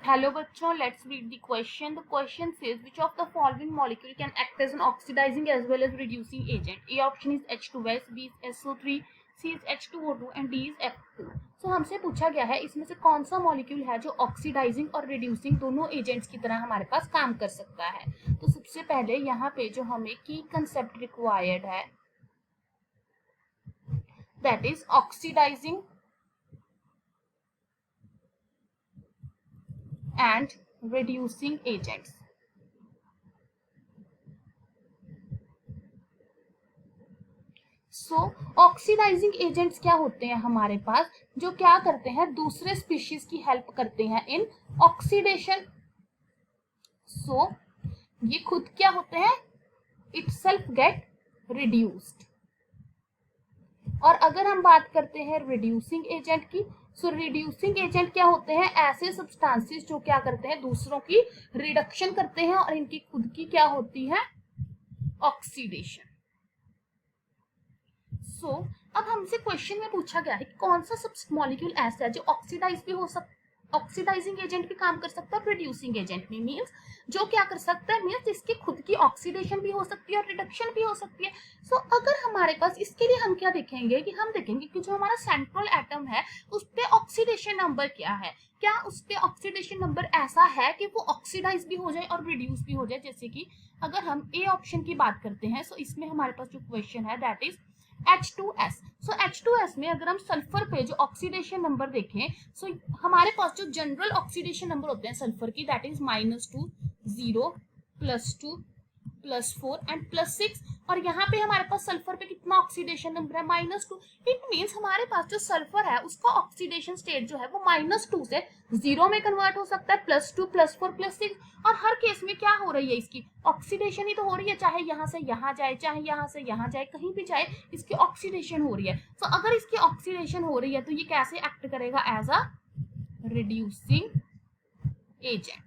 Hello बच्चों, let's read the question. The question says which of the following molecule can act as an oxidizing as well as reducing agent? A option is H2S, B is SO3, C is H2O2 and D is F2. So हमसे पूछा गया है इसमें से कौन सा molecule है जो ऑक्सीडाइजिंग और रिड्यूसिंग दोनों एजेंट्स की तरह हमारे पास काम कर सकता है. तो सबसे पहले यहाँ पे जो हमें की कंसेप्ट रिक्वायर्ड है that is oxidising and reducing agents. So oxidising agents क्या होते हैं हमारे पास, जो क्या करते हैं दूसरे स्पीशीज की हेल्प करते हैं इन ऑक्सीडेशन. सो ये खुद क्या होते हैं, इटसेल्फ गेट रिड्यूस्ड. और अगर हम बात करते हैं रिड्यूसिंग एजेंट की, सो रिड्यूसिंग एजेंट क्या होते हैं, ऐसे सब्सटेंसेस जो क्या करते हैं दूसरों की रिडक्शन करते हैं और इनकी खुद की क्या होती है ऑक्सीडेशन. सो अब हमसे क्वेश्चन में पूछा गया है कि कौन सा मॉलिक्यूल ऐसा है जो ऑक्सीडाइज भी हो सकता, ऑक्सीडाइजिंग एजेंट भी काम कर सकता है, रिड्यूसिंग एजेंट भी मींस जो क्या कर सकता है, मींस इसकी खुद की ऑक्सीडेशन भी हो सकती है और रिडक्शन भी हो सकती है. सो अगर हमारे पास इसके लिए हम क्या देखेंगे कि हम देखेंगे कि जो हमारा सेंट्रल एटम है उस पे ऑक्सीडेशन नंबर क्या है, क्या उस पे ऑक्सीडेशन नंबर ऐसा है कि वो ऑक्सीडाइज भी हो जाए और रिड्यूस भी हो जाए. जैसे कि अगर हम ए ऑप्शन की बात करते हैं, सो इसमें हमारे पास जो क्वेश्चन है that is H2S. So H2S में अगर हम सल्फर पे जो ऑक्सीडेशन नंबर देखें, सो हमारे पास जो जनरल ऑक्सीडेशन नंबर होते हैं सल्फर की दैट इज -2, 0, +2, +4 एंड +6. और यहाँ पे हमारे पास सल्फर पे कितना ऑक्सीडेशन नंबर है -2. इट मीन्स हमारे पास जो सल्फर है उसका ऑक्सीडेशन स्टेट जो है वो -2 से 0 में कन्वर्ट हो सकता है, +2, +4, +6. और हर केस में क्या हो रही है, इसकी ऑक्सीडेशन ही तो हो रही है, चाहे यहाँ से यहाँ जाए चाहे यहाँ से यहाँ जाए, कहीं भी जाए इसकी ऑक्सीडेशन हो रही है. तो अगर इसकी ऑक्सीडेशन हो रही है तो ये कैसे एक्ट करेगा, as a reducing agent.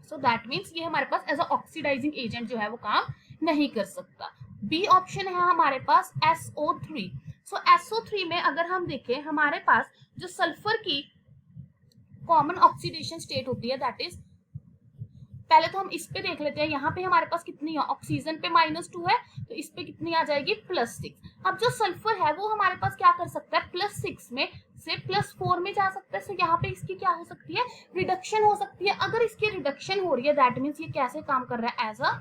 So that means ये हमारे पास एज अ ऑक्सीडाइजिंग एजेंट जो है वो काम नहीं कर सकता. बी ऑप्शन है हमारे पास SO3. सो SO3 में अगर हम देखें हमारे पास जो सल्फर की कॉमन ऑक्सीडेशन स्टेट होती है दैट इज, पहले तो हम इस पे देख लेते हैं, यहाँ पे हमारे पास कितनी है, ऑक्सीजन पे -2 है तो इस पे कितनी आ जाएगी +6. अब जो सल्फर है वो हमारे पास क्या कर सकता है, +6 में से +4 में जा सकता है. तो यहाँ पे इसकी क्या हो सकती है, रिडक्शन हो सकती है. अगर इसकी रिडक्शन हो रही है दैट मीन्स ये कैसे काम कर रहा है, as a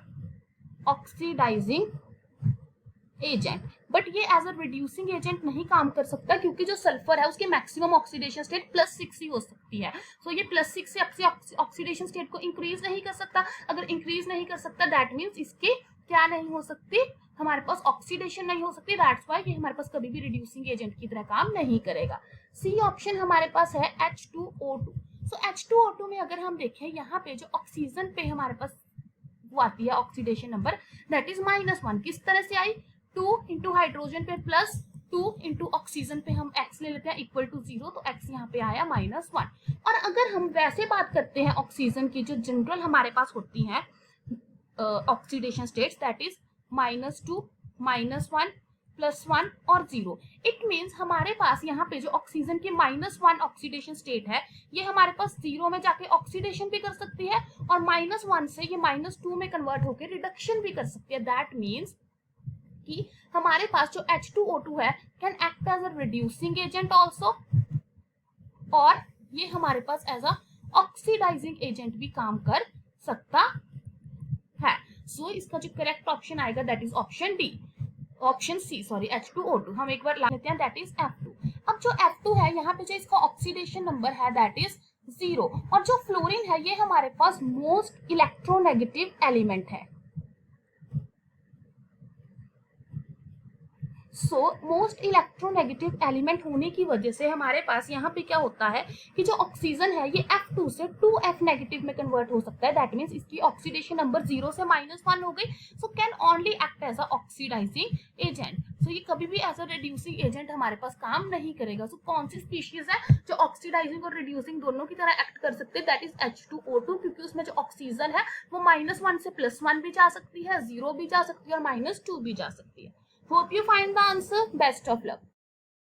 oxidising agent. But ये एज अ रिड्यूसिंग एजेंट नहीं काम कर सकता क्योंकि जो सल्फर है उसकी मैक्सिमम ऑक्सीडेशन स्टेट +6 ही हो सकती है. सो ये +6 से अपने ऑक्सीडेशन स्टेट को इंक्रीज नहीं कर सकता. अगर इंक्रीज नहीं कर सकता दैट मीन्स इसके क्या नहीं हो सकती, हमारे पास ऑक्सीडेशन नहीं हो सकती. दैट्स व्हाई ये हमारे पास कभी भी रिड्यूसिंग एजेंट की तरह काम नहीं करेगा. सी ऑप्शन हमारे पास है H2O2. सो H2O2 में अगर हम देखें यहाँ पे जो ऑक्सीजन पे हमारे पास वो आती है ऑक्सीडेशन नंबर दैट इज -1. किस तरह से आई, 2 इंटू हाइड्रोजन पे +2 इंटू ऑक्सीजन पे हम x ले लेते हैं इक्वल टू 0, तो x यहाँ पे आया -1. और अगर हम वैसे बात करते हैं ऑक्सीजन की जो जनरल हमारे पास होती है ऑक्सीडेशन स्टेट्स दैट इज -2, -1, +1 और 0. इट मीन्स हमारे पास यहाँ पे जो ऑक्सीजन की -1 ऑक्सीडेशन स्टेट है ये हमारे पास 0 में जाके ऑक्सीडेशन भी कर सकती है और -1 से ये -2 में कन्वर्ट होकर रिडक्शन भी कर सकती है. दैट मीन्स कि हमारे पास जो H2O2 है can act as a reducing agent also, और ये हमारे पास एज अ ऑक्सीडाइजिंग एजेंट भी काम कर सकता है. सो इसका जो करेक्ट ऑप्शन आएगा that is option D, option C sorry H2O2. हम एक बार ला लेते हैं दैट इज F2. अब जो F2 है यहाँ पे जो इसका ऑक्सीडेशन नंबर है दैट इज 0. और जो फ्लोरीन है ये हमारे पास मोस्ट इलेक्ट्रोनेगेटिव एलिमेंट है. सो मोस्ट इलेक्ट्रोनेगेटिव एलिमेंट होने की वजह से हमारे पास यहाँ पे क्या होता है कि जो ऑक्सीजन है ये F2 से 2F नेगेटिव में कन्वर्ट हो सकता है. दैट मीन्स इसकी ऑक्सीडेशन नंबर 0 से -1 हो गई. So can only act as a oxidising agent. So ये कभी भी एज अ रिड्यूसिंग एजेंट हमारे पास काम नहीं करेगा. सो कौन सी स्पीशीज है जो ऑक्सीडाइजिंग और रिड्यूसिंग दोनों की तरह एक्ट कर सकते हैं, दैट इज H2O2, क्योंकि उसमें जो ऑक्सीजन है वो -1 से +1 भी जा सकती है, 0 भी जा सकती है और -2 भी जा सकती है. Hope you find the answer. Best of luck.